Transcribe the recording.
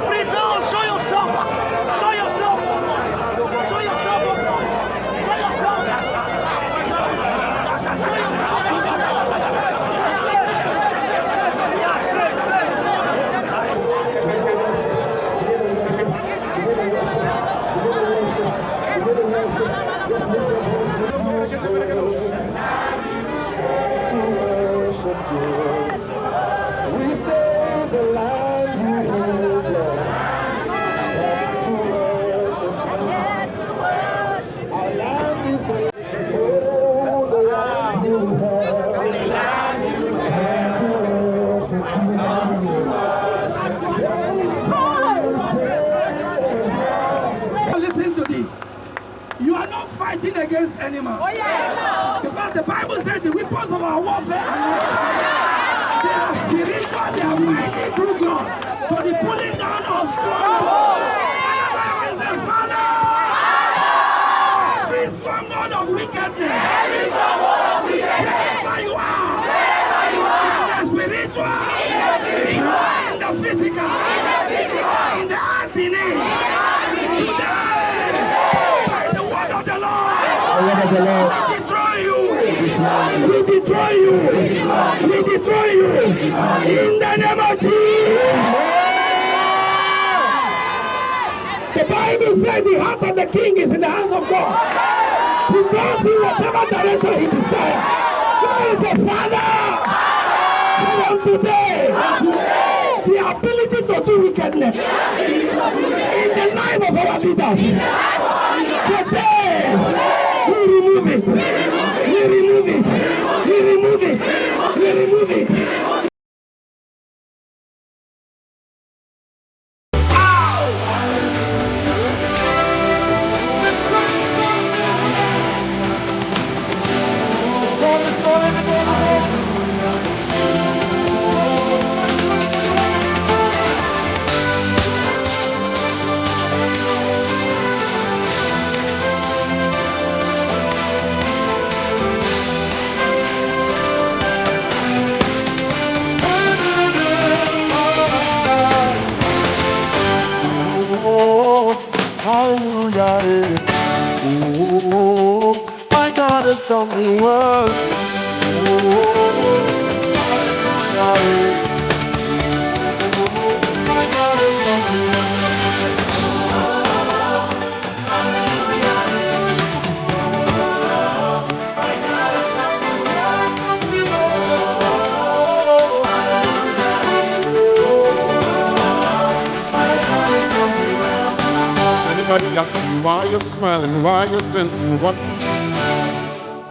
Prevail, show yourself. Show yourself. Show yourself. Show yourself. Show We say the land you hold, our land is the land you Listen to this. You are not fighting against any man. Oh, yes. Because the Bible says the weapons of our warfare they are spiritual, they are mighty through God. For the pulling down of strongholds. Whenever you say, Father, every stronghold of wickedness, wherever you are, in the spiritual, in the physical, in the heart beneath, today, by the word of the Lord, we destroy you. We destroy you. We destroy you. In the name of Jesus. The Bible says the heart of the king is in the hands of God. He goes in whatever direction he desires. God is a father. From today, the ability to do wickedness in the life of our leaders. Today, we remove it. We remove it. We remove it. We remove it. Hallelujah. Oh, my God has done me well. Hallelujah. My God has done me Anybody got you while you're smiling, while you're dancing, what